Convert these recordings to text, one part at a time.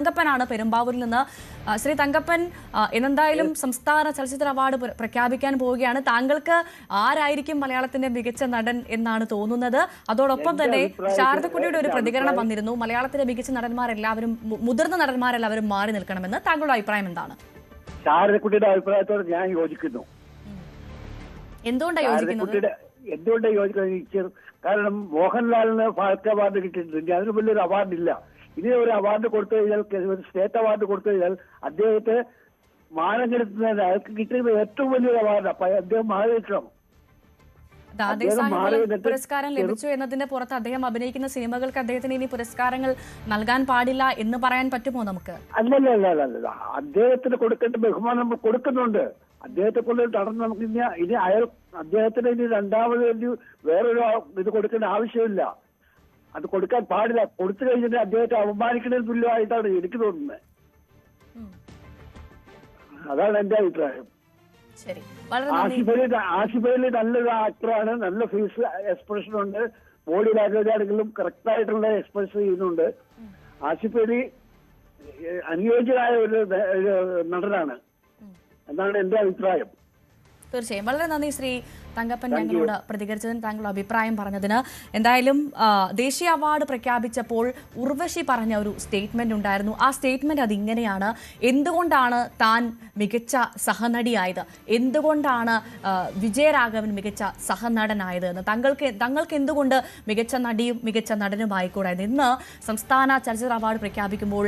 തങ്കപ്പനാണ് പെരുമ്പാവൂരിൽ നിന്ന്. ശ്രീ തങ്കപ്പൻ, എന്തായാലും സംസ്ഥാന ചലച്ചിത്ര അവാർഡ് പ്രഖ്യാപിക്കാൻ പോവുകയാണ്. താങ്കൾക്ക് ആരായിരിക്കും മലയാളത്തിന്റെ മികച്ച നടൻ എന്നാണ് തോന്നുന്നത്? അതോടൊപ്പം തന്നെ ശാരദക്കുട്ടിയുടെ ഒരു പ്രതികരണം വന്നിരുന്നു, മലയാളത്തിലെ മികച്ച നടന്മാരെല്ലാവരും, മുതിർന്ന നടന്മാരെല്ലാവരും മാറി നിൽക്കണമെന്ന്. താങ്കളുടെ അഭിപ്രായം എന്താണ്? ശാരദക്കുട്ടിയുടെ അഭിപ്രായത്തോട് ഞാൻ യോജിക്കുന്നു. എന്തുകൊണ്ടാണ് യോജിക്കുന്നത്? കാരണം മോഹൻലാലിന് ഫാൽക്കെ അവാർഡ് കിട്ടിയിട്ടുണ്ട്. അതിന് വലിയൊരു അവാർഡില്ല. ഇനി ഒരു അവാർഡ് കൊടുത്തു കഴിഞ്ഞാൽ, ഒരു സ്റ്റേറ്റ് അവാർഡ് കൊടുത്തു കഴിഞ്ഞാൽ അദ്ദേഹത്തെ മാനം കെടുത്തുന്നതിന് അയാൾക്ക് കിട്ടിയത് ഏറ്റവും വലിയൊരു അവാർഡാണ്. അപ്പൊ അദ്ദേഹം മാറി നിൽക്കണം. പുരസ്കാരം ലഭിച്ചു എന്നതിന്റെ പുറത്ത് അദ്ദേഹം അഭിനയിക്കുന്ന സിനിമകൾക്ക് അദ്ദേഹത്തിന് ഇനി പുരസ്കാരങ്ങൾ നൽകാൻ പാടില്ല എന്ന് പറയാൻ പറ്റുമോ നമുക്ക്? അല്ലല്ല, അദ്ദേഹത്തിന് കൊടുക്കേണ്ട ബഹുമാനം നമ്മൾ കൊടുക്കുന്നുണ്ട്. അദ്ദേഹത്തെ കൊണ്ട് നടന്ന് നമുക്ക് ഇനി അദ്ദേഹത്തിന് ഇനി രണ്ടാമത് വേറൊരു ഇത് കൊടുക്കേണ്ട ആവശ്യമില്ല. അത് കൊടുക്കാൻ പാടില്ല. കൊടുത്തു കഴിഞ്ഞിട്ട് അദ്ദേഹത്തെ അപമാനിക്കുന്നതിന് തുല്യമായിട്ടാണ് എനിക്ക് തോന്നുന്നത്. അതാണ് എന്റെ അഭിപ്രായം. ആസിഫ് അലി നല്ലൊരു ആക്ടറാണ്, നല്ല ഫേസ് എക്സ്പ്രഷൻ ഉണ്ട്, ബോഡി ലാംഗ്വേജ് ആണെങ്കിലും കറക്റ്റ് ആയിട്ടുള്ള എക്സ്പ്രഷൻ ചെയ്യുന്നുണ്ട്. ആസിഫ് അലി അനുയോജ്യനായ ഒരു നടനാണ് എന്നാണ് എന്റെ അഭിപ്രായം. തീർച്ചയായും വളരെ നന്ദി ശ്രീ തങ്കപ്പൻ, ഞങ്ങളോട് പ്രതികരിച്ചതിന്, താങ്കളുടെ അഭിപ്രായം പറഞ്ഞതിന്. എന്തായാലും ദേശീയ അവാർഡ് പ്രഖ്യാപിച്ചപ്പോൾ ഉർവശി പറഞ്ഞ ഒരു സ്റ്റേറ്റ്മെന്റ് ഉണ്ടായിരുന്നു. ആ സ്റ്റേറ്റ്മെന്റ് അതിങ്ങനെയാണ്: എന്തുകൊണ്ടാണ് താൻ മികച്ച സഹനടിയായത്, എന്തുകൊണ്ടാണ് വിജയരാഘവൻ മികച്ച സഹനടനായത് എന്ന്, തങ്ങൾക്ക് എന്തുകൊണ്ട് മികച്ച നടിയും മികച്ച നടനുമായിക്കൂടായിരുന്നു. ഇന്ന് സംസ്ഥാന ചലച്ചിത്ര അവാർഡ് പ്രഖ്യാപിക്കുമ്പോൾ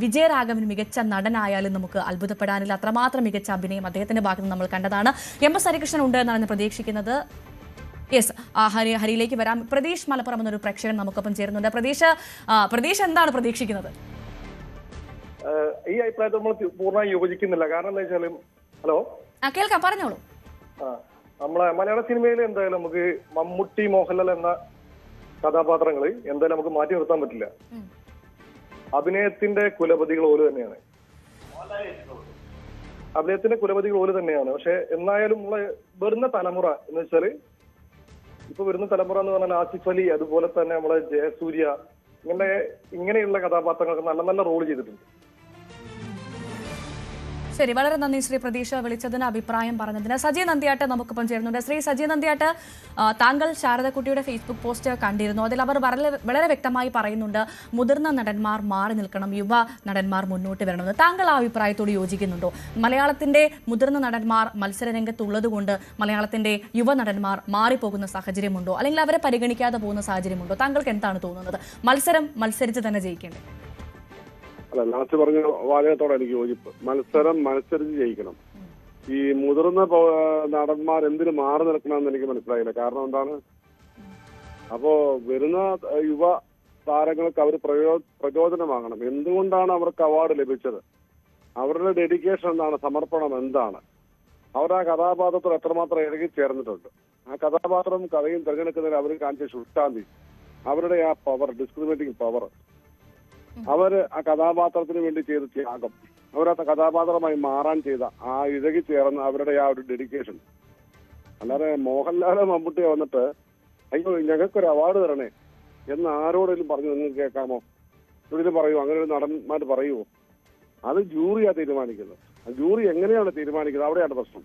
വിജയരാഘവൻ മികച്ച നടനായാലും നമുക്ക് അത്ഭുതപ്പെടാനില്ല. അത്രമാത്രം മികച്ച അഭിനയം അദ്ദേഹത്തിന്റെ ഭാഗത്ത് നിന്ന് നമ്മൾ കണ്ടതാണ്. MS ഹരികൃഷ്ണൻ ഉണ്ട് എന്നാണ് പ്രതീക്ഷിക്കുന്നത്. യെസ്, ഹരിയിലേക്ക് വരാം. പ്രതീഷ് മലപ്പുറം എന്നൊരു പ്രേക്ഷകൻ നമുക്കൊപ്പം ചേരുന്നുണ്ട്. പ്രതീഷ് എന്താണ് പ്രതീക്ഷിക്കുന്നത്? ഈ അഭിപ്രായത്തിൽ നമ്മൾ പൂർണ്ണമായി യോജിക്കുന്നില്ല. കാരണം എന്താ വെച്ചാലും, ഹലോ കേൾക്കാം, പറഞ്ഞോളൂ. നമ്മളെ മലയാള സിനിമയിൽ എന്തായാലും നമുക്ക് മമ്മൂട്ടി, മോഹൻലാൽ എന്ന കഥാപാത്രങ്ങൾ എന്തായാലും നമുക്ക് മാറ്റി നിർത്താൻ പറ്റില്ല. അഭിനയത്തിന്റെ കുലപതികൾ ഓല് തന്നെയാണ്. പക്ഷെ എന്നായാലും വരുന്ന തലമുറ എന്ന് വെച്ചാല്, ഇപ്പൊ വരുന്ന തലമുറ എന്ന് പറഞ്ഞാൽ ആസിഫ് അലി, അതുപോലെ തന്നെ നമ്മളെ ജയസൂര്യ, ഇങ്ങനെയുള്ള കഥാപാത്രങ്ങൾക്ക് നല്ല നല്ല റോൾ ചെയ്തിട്ടുണ്ട്. ശരി, വളരെ നന്ദി ശ്രീ പ്രതീക്ഷ വിളിച്ചതിന്, അഭിപ്രായം പറഞ്ഞതിന്. സജി നന്ദിയാട്ട് നമുക്കൊപ്പം ചേരുന്നുണ്ട്. ശ്രീ സജി നന്ദിയാട്ട്, താങ്കൾ ശാരദക്കുട്ടിയുടെ ഫേസ്ബുക്ക് പോസ്റ്റ് കണ്ടിരുന്നു. അതിൽ അവർ വളരെ വ്യക്തമായി പറയുന്നുണ്ട്, മുതിർന്ന നടന്മാർ മാറി നിൽക്കണം, യുവ നടന്മാർ മുന്നോട്ട് വരണമെന്ന്. താങ്കൾ ആ അഭിപ്രായത്തോട് യോജിക്കുന്നുണ്ടോ? മലയാളത്തിന്റെ മുതിർന്ന നടന്മാർ മത്സരരംഗത്തുള്ളതുകൊണ്ട് മലയാളത്തിന്റെ യുവ നടന്മാർ മാറിപ്പോകുന്ന സാഹചര്യമുണ്ടോ, അല്ലെങ്കിൽ അവരെ പരിഗണിക്കാതെ പോകുന്ന സാഹചര്യമുണ്ടോ? താങ്കൾക്ക് എന്താണ് തോന്നുന്നത്? മത്സരിച്ച് തന്നെ ജയിക്കേണ്ടേ? അല്ല, ലാസ്റ്റ് പറഞ്ഞ വാചകത്തോടെ എനിക്ക് യോജിപ്പ്. മത്സരിച്ച് ജയിക്കണം. ഈ മുതിർന്ന നടന്മാർ എന്തിനു മാറി നിൽക്കണമെന്ന് എനിക്ക് മനസ്സിലായില്ല. കാരണം എന്താണ്? അപ്പോ വരുന്ന യുവ താരങ്ങൾക്ക് അവർ പ്രചോദനമാകണം. എന്തുകൊണ്ടാണ് അവർക്ക് അവാർഡ് ലഭിച്ചത്, അവരുടെ ഡെഡിക്കേഷൻ എന്താണ്, സമർപ്പണം എന്താണ്, അവർ ആ കഥാപാത്രത്തിൽ എത്രമാത്രം ഇറങ്ങി ചേർന്നിട്ടുണ്ട്, ആ കഥാപാത്രം കഥയും തിരഞ്ഞെടുക്കുന്നതിൽ അവർ കാണിച്ച ശുഷ്കാന്തി, അവരുടെ ആ പവർ, ഡിസ്ക്രിമിനേറ്റിംഗ് പവർ, അവര് ആ കഥാപാത്രത്തിന് വേണ്ടി ചെയ്ത ത്യാഗം, അവരാ കഥാപാത്രമായി മാറാൻ ചെയ്ത ആ ഇഴകി ചേർന്ന അവരുടെ ആ ഒരു ഡെഡിക്കേഷൻ. അല്ലാതെ മോഹൻലാലോ മമ്മൂട്ടിയോ വന്നിട്ട് അയ്യോ ഞങ്ങൾക്കൊരു അവാർഡ് തരണേ എന്ന് ആരോടെങ്കിലും പറഞ്ഞു നിങ്ങൾക്ക് കേൾക്കാമോ? ഇതിന് പറയുമോ? അങ്ങനെ ഒരു നടന്മാർ പറയുമോ? അത് ജൂറിയാ തീരുമാനിക്കുന്നത്. ജൂറി എങ്ങനെയാണ് തീരുമാനിക്കുന്നത്? അവിടെയാണ് പ്രശ്നം.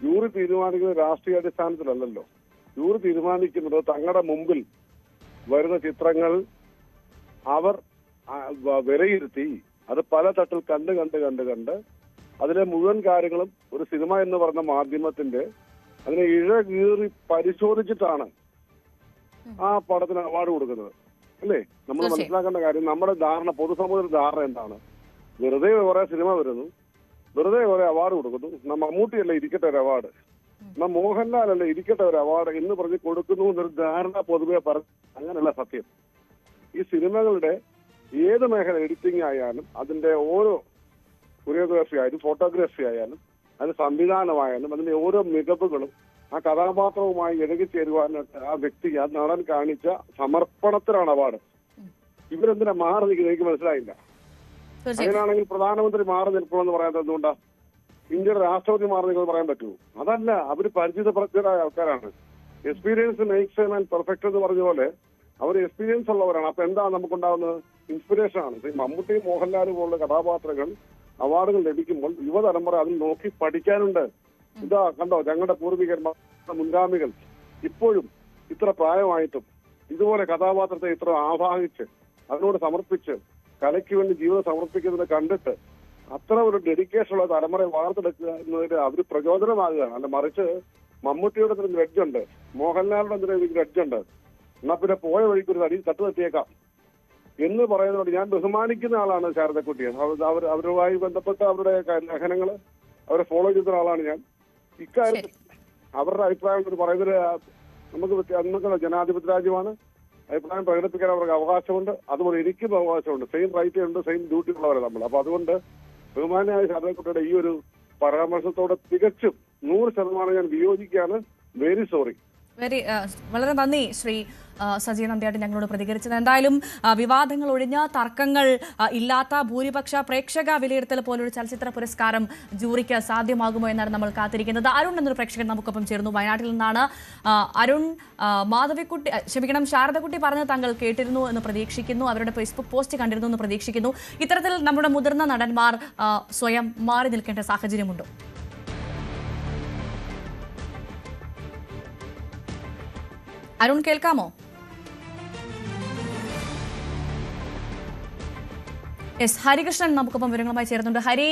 ജൂറി തീരുമാനിക്കുന്നത് രാഷ്ട്രീയ അടിസ്ഥാനത്തിലല്ലല്ലോ. ജൂറി തീരുമാനിക്കുന്നത് തങ്ങളുടെ മുമ്പിൽ വരുന്ന ചിത്രങ്ങൾ അവർ വിലയിരുത്തി അത് പല തട്ടിൽ കണ്ട് അതിലെ മുഴുവൻ കാര്യങ്ങളും ഒരു സിനിമ എന്ന് പറഞ്ഞ മാധ്യമത്തിന്റെ അതിനെ ഇഴകീറി പരിശോധിച്ചിട്ടാണ് ആ പടത്തിന് അവാർഡ് കൊടുക്കുന്നത്. അല്ലേ? നമ്മൾ മനസ്സിലാക്കേണ്ട കാര്യം, നമ്മുടെ ധാരണ, പൊതുസമൂഹത്തിന്റെ ധാരണ എന്താണ്? വെറുതെ കുറെ സിനിമ വരുന്നു, വെറുതെ കുറെ അവാർഡ് കൊടുക്കുന്നു, മമ്മൂട്ടിയല്ല ഇരിക്കട്ടെ ഒരു അവാർഡ്, മോഹൻലാലല്ല ഇരിക്കട്ടെ ഒരു അവാർഡ് എന്ന് പറഞ്ഞ് കൊടുക്കുന്നു എന്നൊരു ധാരണ പൊതുവെ പറഞ്ഞു. അങ്ങനെയല്ല സത്യം. ഈ സിനിമകളുടെ ഏത് മേഖല, എഡിറ്റിംഗ് ആയാലും അതിന്റെ ഓരോ കൊറിയോഗ്രാഫി ആയാലും ഫോട്ടോഗ്രാഫി ആയാലും അതിന്റെ സംവിധാനമായാലും അതിന്റെ ഓരോ മികവുകളും ആ കഥാപാത്രവുമായി ഇഴകിച്ചേരുവാനായിട്ട് ആ വ്യക്തി, ആ നടൻ കാണിച്ച സമർപ്പണത്തിനാണ് അവാർഡ്. ഇവരെന്തിനാ മാറി നിൽക്കുന്നത് എനിക്ക് മനസ്സിലായില്ല. അങ്ങനെയാണെങ്കിൽ പ്രധാനമന്ത്രി മാറി നിൽക്കണമെന്ന് പറയാൻ എന്തുകൊണ്ടാ? ഇന്ത്യയുടെ രാഷ്ട്രപതി മാറി നിൽക്കുന്നത് പറയാൻ പറ്റുമോ? അതല്ല, അവര് പരിചിതപ്രജ്ഞരായ ആൾക്കാരാണ്. Experience makes a man perfect എന്ന് പറഞ്ഞ പോലെ അവർ എക്സ്പീരിയൻസ് ഉള്ളവരാണ്. അപ്പൊ എന്താണ് നമുക്കുണ്ടാകുന്നത്? ഇൻസ്പിറേഷൻ ആണ്. മമ്മൂട്ടി, മോഹൻലാൽ പോലുള്ള കഥാപാത്രങ്ങൾ അവാർഡുകൾ ലഭിക്കുമ്പോൾ യുവതലമുറ അതിൽ നോക്കി പഠിക്കാനുണ്ട്. ഇതാ കണ്ടോ, ഞങ്ങളുടെ പൂർവികന്മാർ, മുൻഗാമികൾ ഇപ്പോഴും ഇത്ര പ്രായമായിട്ടും ഇതുപോലെ കഥാപാത്രത്തെ ഇത്ര ആവാഹിച്ച് അതിനോട് സമർപ്പിച്ച് കലയ്ക്ക് വേണ്ടി ജീവിതം സമർപ്പിക്കുന്നത് കണ്ടിട്ട് അത്ര ഒരു ഡെഡിക്കേഷൻ ഉള്ള തലമുറയെ വാർത്തെടുക്കുക എന്നതിന് അവർ പ്രചോദനമാകുകയാണ്. അല്ല മറിച്ച് മമ്മൂട്ടിയുടെ ഒരു ഗ്രഡ്ജുണ്ട്, മോഹൻലാലിന്റെ എന്തൊരു ഗ്രഡ്ജുണ്ട്, എന്നാ പിന്നെ പോയ വഴിക്ക് ഒരു തട്ട് തട്ടിയേക്കാം എന്ന് പറയുന്നതോട് ഞാൻ ബഹുമാനിക്കുന്ന ആളാണ് ശാരദക്കുട്ടിയെ. അവരുമായി ബന്ധപ്പെട്ട അവരുടെ ലേഖനങ്ങൾ അവരെ ഫോളോ ചെയ്യുന്ന ആളാണ് ഞാൻ. ഇക്കാര്യത്തിൽ അവരുടെ അഭിപ്രായം എന്ന് പറയുന്നത് നമുക്ക് ജനാധിപത്യ രാജ്യമാണ്. അഭിപ്രായം പ്രകടിപ്പിക്കാൻ അവർക്ക് അവകാശമുണ്ട്. അതുപോലെ എനിക്കും അവകാശമുണ്ട്. സെയിം റൈറ്റ് ഉണ്ട്, സെയിം ഡ്യൂട്ടി ഉള്ളവരാണ് നമ്മൾ. അപ്പൊ അതുകൊണ്ട് ബഹുമാനായ ശാരദക്കുട്ടിയുടെ ഈ ഒരു പരാമർശത്തോടെ തികച്ചും 100% ഞാൻ വിയോജിക്കുകയാണ്. Very sorry. വളരെ നന്ദി ശ്രീ സജി നന്ദ്യാട്ട് ഞങ്ങളോട് പ്രതികരിച്ചത്. എന്തായാലും വിവാദങ്ങൾ ഒഴിഞ്ഞ തർക്കങ്ങൾ ഇല്ലാത്ത ഭൂരിപക്ഷ പ്രേക്ഷക വിലയിരുത്തൽ പോലൊരു ചലച്ചിത്ര പുരസ്കാരം ജൂറിക്ക് സാധ്യമാകുമോ എന്നാണ് നമ്മൾ കാത്തിരിക്കുന്നത്. അരുൺ എന്നൊരു പ്രേക്ഷകൻ നമുക്കൊപ്പം ചേർന്നു, വയനാട്ടിൽ നിന്നാണ്. അരുൺ, ശാരദക്കുട്ടി പറഞ്ഞത് താങ്കൾ കേട്ടിരുന്നു എന്ന് പ്രതീക്ഷിക്കുന്നു, അവരുടെ ഫേസ്ബുക്ക് പോസ്റ്റ് കണ്ടിരുന്നു എന്ന് പ്രതീക്ഷിക്കുന്നു. ഇത്തരത്തിൽ നമ്മുടെ മുതിർന്ന നടന്മാർ സ്വയം മാറി നിൽക്കേണ്ട സാഹചര്യമുണ്ടോ? അരുൺ, കേൾക്കാമോ? എസ് ഹരികൃഷ്ണൻ നമുക്കൊപ്പം വിവരങ്ങളുമായി ചേർന്നുണ്ട്. ഹരി,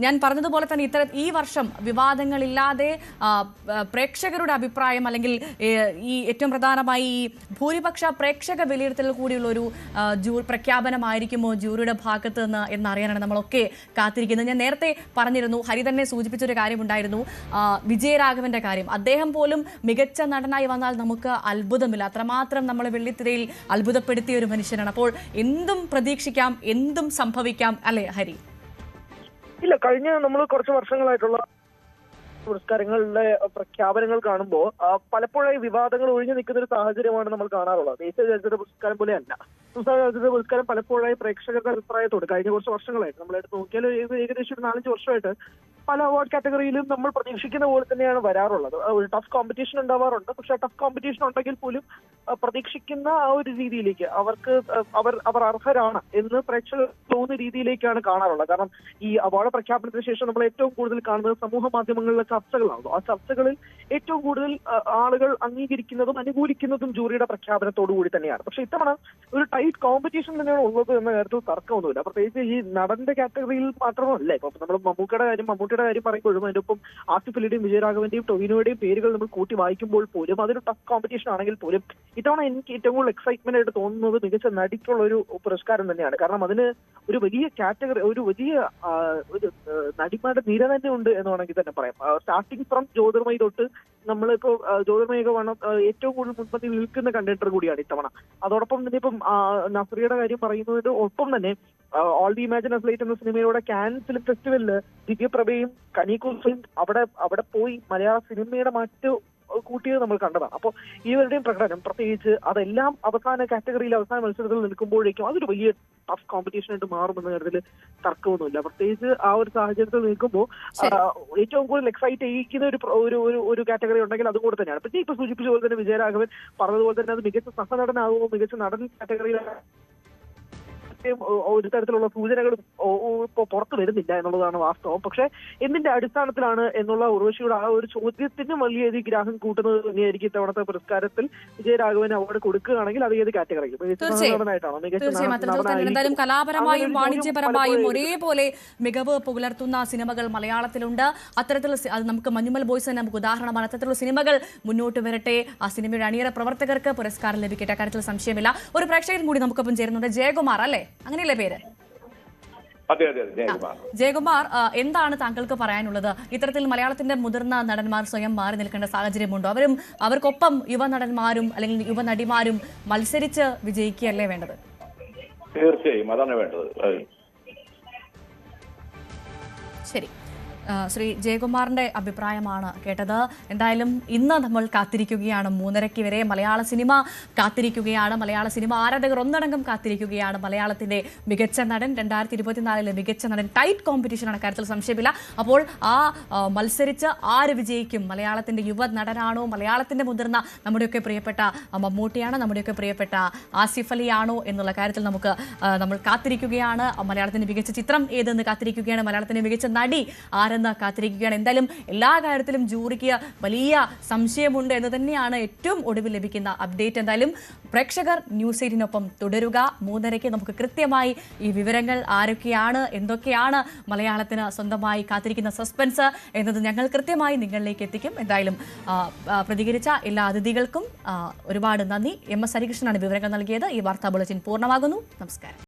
ഞാൻ പറഞ്ഞതുപോലെ തന്നെ ഈ വർഷം വിവാദങ്ങളില്ലാതെ പ്രേക്ഷകരുടെ അഭിപ്രായം അല്ലെങ്കിൽ ഈ ഏറ്റവും പ്രധാനമായി ഈ ഭൂരിപക്ഷ പ്രേക്ഷക വിലയിരുത്തൽ കൂടിയുള്ള ഒരു പ്രഖ്യാപനമായിരിക്കുമോ ജൂറിയുടെ ഭാഗത്ത് നിന്ന് എന്നറിയാനാണ് നമ്മളൊക്കെ കാത്തിരിക്കുന്നത്. ഞാൻ നേരത്തെ പറഞ്ഞിരുന്നു, ഹരി തന്നെ സൂചിപ്പിച്ചൊരു കാര്യമുണ്ടായിരുന്നു, വിജയരാഘവന്റെ കാര്യം. അദ്ദേഹം പോലും മികച്ച നടനായി വന്നാൽ നമുക്ക് അത്ഭുതമില്ല, അത്രമാത്രം നമ്മളെ വെള്ളിത്തിരയിൽ അത്ഭുതപ്പെടുത്തിയ ഒരു മനുഷ്യനാണ്. അപ്പോൾ എന്തും പ്രതീക്ഷിക്കാം, എന്തും സംഭവിക്കാം അല്ലേ ഹരി? ഇല്ല, കഴിഞ്ഞ നമ്മൾ കുറച്ച് വർഷങ്ങളായിട്ടുള്ള പുരസ്കാരങ്ങളുടെ പ്രഖ്യാപനങ്ങൾ കാണുമ്പോൾ പലപ്പോഴായി വിവാദങ്ങൾ ഒഴിഞ്ഞു നിൽക്കുന്ന ഒരു സാഹചര്യമാണ് നമ്മൾ കാണാറുള്ളത്. ദേശീയ ചലച്ചിത്ര പുരസ്കാരം പോലെയല്ല സംസ്ഥാന ചലച്ചിത്ര പുരസ്കാരം പലപ്പോഴായി പ്രേക്ഷകരുടെ അഭിപ്രായത്തോട് കഴിഞ്ഞ കുറച്ച് വർഷങ്ങളായിട്ട് നമ്മളെടുത്ത് നോക്കിയാൽ ഏകദേശം ഒരു 4-5 വർഷമായിട്ട് പല അവാർഡ് കാറ്റഗറിയിലും നമ്മൾ പ്രതീക്ഷിക്കുന്ന പോലെ തന്നെയാണ് വരാറുള്ളത്. ഒരു ടഫ് കോമ്പറ്റീഷൻ ഉണ്ടാവാറുണ്ട്. പക്ഷെ ആ ടഫ് കോമ്പറ്റീഷൻ ഉണ്ടെങ്കിൽ പോലും പ്രതീക്ഷിക്കുന്ന ആ ഒരു രീതിയിലേക്ക് അവർ അർഹരാണ് എന്ന് പ്രേക്ഷകർ തോന്നുന്ന രീതിയിലേക്കാണ് കാണാറുള്ളത്. കാരണം ഈ അവാർഡ് പ്രഖ്യാപനത്തിന് ശേഷം നമ്മൾ ഏറ്റവും കൂടുതൽ കാണുന്നത് സമൂഹ മാധ്യമങ്ങളിലെ ചർച്ചകളാണല്ലോ. ആ ചർച്ചകളിൽ ഏറ്റവും കൂടുതൽ ആളുകൾ അംഗീകരിക്കുന്നതും അനുകൂലിക്കുന്നതും ജൂറിയുടെ പ്രഖ്യാപനത്തോടു കൂടി തന്നെയാണ്. പക്ഷെ ഇത്തവണ ഒരു ടൈറ്റ് കോമ്പറ്റീഷൻ തന്നെയാണ് ഉള്ളത് എന്ന കാര്യത്തിൽ തർക്കമൊന്നുമില്ല. പ്രത്യേകിച്ച് ഈ നടന്റെ കാറ്റഗറിയിൽ മാത്രമല്ല. ഇപ്പൊ നമ്മൾ മമ്മൂട്ടിയുടെ കാര്യം പറയുമ്പോഴും അതിന്റെ ഒപ്പം ആസിഫ് അലിയുടെയും വിജയരാഘവന്റെയും ടൊവിനോയുടെയും പേരുകൾ നമ്മൾ കൂട്ടി വായിക്കുമ്പോൾ പോലും അതൊരു ടഫ് കോമ്പറ്റീഷൻ ആണെങ്കിൽ പോലും ഇത്തവണ എനിക്ക് ഏറ്റവും കൂടുതൽ എക്സൈറ്റ്മെന്റ് ആയിട്ട് തോന്നുന്നത് മികച്ച നടിക്കുള്ള ഒരു പുരസ്കാരം തന്നെയാണ്. കാരണം അതിന് ഒരു വലിയ കാറ്റഗറി, ഒരു വലിയ ഒരു നടിമാരുടെ നിര തന്നെ ഉണ്ട് എന്ന് വേണമെങ്കിൽ തന്നെ പറയാം. സ്റ്റാർട്ടിങ് ഫ്രം ജ്യോതിർമയി തൊട്ട് നമ്മളിപ്പോ ജ്യോതിർമയൊക്കെ വേണം ഏറ്റവും കൂടുതൽ മുൻപന്തിയിൽ നിൽക്കുന്ന കണ്ടന്റർ കൂടിയാണ് ഇത്തവണ. അതോടൊപ്പം തന്നെ ഇപ്പം നസ്രിയുടെ കാര്യം പറയുന്നതിന്റെ ഒപ്പം തന്നെ all the imagine us light എന്ന സിനിമയുടെ കാൻ ഫിലിം ഫെസ്റ്റിവലില് ദിവ്യപ്രഭയും കനീകുൽഫയും അവിടെ പോയി മലയാള സിനിമയുടെ മറ്റു കൂട്ടിയത് നമ്മൾ കണ്ടതാണ്. അപ്പോൾ ഇവരുടെയും പ്രകടനം പ്രത്യേകിച്ച് അതെല്ലാം അവസാന കാറ്റഗറിയിൽ അവസാന മത്സരത്തിൽ നിൽക്കുമ്പോഴേക്കും അതൊരു വലിയ ടഫ് കോമ്പറ്റീഷൻ ആയിട്ട് മാറുമെന്ന കാര്യത്തിൽ തർക്കമൊന്നുമില്ല. പ്രത്യേകിച്ച് ആ ഒരു സാഹചര്യത്തിൽ നിൽക്കുമ്പോൾ ഏറ്റവും കൂടുതൽ എക്സൈറ്റ് ചെയ്യിക്കുന്ന ഒരു കാറ്റഗറി ഉണ്ടെങ്കിൽ അതും കൂടെ തന്നെയാണ്. പിന്നെ ഇപ്പൊ സൂചിപ്പിച്ച പോലെ തന്നെ വിജയരാഘവൻ പറഞ്ഞതുപോലെ തന്നെ അത് മികച്ച സഹനടനാകുമോ മികച്ച നടൻ കാറ്റഗറിയിലാണ് ഒരു തരത്തിലുള്ള സൂചനകളും ഇപ്പോൾ പുറത്തു വരുന്നില്ല എന്നുള്ളതാണ് വാസ്തവം. പക്ഷെ എന്തിന്റെ അടിസ്ഥാനത്തിലാണ് എന്നുള്ള ഉർവശിയുടെ ആ ഒരു ചോദ്യത്തിന് വലിയ ഗ്രാഹം കൂട്ടുന്നത് തന്നെയായിരിക്കും ഇത്തവണത്തെ പുരസ്കാരത്തിൽ വിജയരാഘവന് അവാർഡ് കൊടുക്കുകയാണെങ്കിൽ അത് ഏത് കാറ്റഗറിയിൽ മികച്ചതായിട്ടാണോ എന്തായാലും കലാപരമായും വാണിജ്യപരമായും ഒരേപോലെ മികവ് പുലർത്തുന്ന സിനിമകൾ മലയാളത്തിലുണ്ട്. അത്തരത്തിൽ നമുക്ക് മഞ്ഞുമൽ ബോയ്സ് തന്നെ നമുക്ക് ഉദാഹരണമാണ്. അത്തരത്തിലുള്ള സിനിമകൾ മുന്നോട്ട് വരട്ടെ, ആ സിനിമയുടെ അണിയറ പ്രവർത്തകർക്ക് പുരസ്കാരം ലഭിക്കട്ടെ, അക്കാര്യത്തിൽ സംശയമില്ല. ഒരു പ്രേക്ഷകൻ കൂടി നമുക്കൊപ്പം ചേരുന്നുണ്ട്, ജയകുമാർ അല്ലേ, അങ്ങനെയല്ലേ പേര്? ജയകുമാർ, എന്താണ് താങ്കൾക്ക് പറയാനുള്ളത്? ഇത്തരത്തിൽ മലയാളത്തിന്റെ മുതിർന്ന നടന്മാർ സ്വയം മാറി നിൽക്കേണ്ട സാഹചര്യമുണ്ടോ? അവർക്കൊപ്പം യുവനടന്മാരും അല്ലെങ്കിൽ യുവനടിമാരും മത്സരിച്ച് വിജയിക്കുകയല്ലേ വേണ്ടത്? തീർച്ചയായും അതാണ് വേണ്ടത്. ശരി, ശ്രീ ജയകുമാറിന്റെ അഭിപ്രായമാണ് കേട്ടത്. എന്തായാലും ഇന്ന് നമ്മൾ കാത്തിരിക്കുകയാണ് 3:30 വരെ. മലയാള സിനിമ കാത്തിരിക്കുകയാണ്, മലയാള സിനിമ ആരാധകർ ഒന്നടങ്കം കാത്തിരിക്കുകയാണ്. മലയാളത്തിന്റെ മികച്ച നടൻ, 2024 മികച്ച നടൻ, ടൈറ്റ് കോമ്പറ്റീഷനാണ്, കാര്യത്തിൽ സംശയമില്ല. അപ്പോൾ മത്സരിച്ച് ആര് വിജയിക്കും? മലയാളത്തിന്റെ യുവ നടനാണോ, മലയാളത്തിന്റെ മുതിർന്ന നമ്മുടെയൊക്കെ പ്രിയപ്പെട്ട മമ്മൂട്ടിയാണോ, നമ്മുടെയൊക്കെ പ്രിയപ്പെട്ട ആസിഫ് അലിയാണോ എന്നുള്ള കാര്യത്തിൽ നമ്മൾ കാത്തിരിക്കുകയാണ്. മലയാളത്തിന്റെ മികച്ച ചിത്രം ഏതെന്ന് കാത്തിരിക്കുകയാണ്. മലയാളത്തിന്റെ മികച്ച നടി ആരെന്ന് കാത്തിരിക്കുകയാണ്. എന്തായാലും എല്ലാ കാര്യത്തിലും ജൂറിക്ക് വലിയ സംശയമുണ്ട് എന്ന് തന്നെയാണ് ഏറ്റവും ഒടുവിൽ ലഭിക്കുന്ന അപ്ഡേറ്റ്. എന്തായാലും പ്രേക്ഷകർ ന്യൂസ് 8-നൊപ്പം തുടരുക. 3:30 നമുക്ക് കൃത്യമായി ഈ വിവരങ്ങൾ ആരൊക്കെയാണ്, എന്തൊക്കെയാണ് മലയാളത്തിന് സ്വന്തമായി കാത്തിരിക്കുന്ന സസ്പെൻസ് എന്നത് ഞങ്ങൾ കൃത്യമായി നിങ്ങളിലേക്ക് എത്തിക്കും. എന്തായാലും പ്രതികരിച്ച എല്ലാ അതിഥികൾക്കും ഒരുപാട് നന്ദി. MS ഹരികൃഷ്ണനാണ് വിവരങ്ങൾ നൽകിയത്. ഈ വാർത്താ ബുള്ളറ്റിൻ പൂർണ്ണമാകുന്നു. നമസ്കാരം.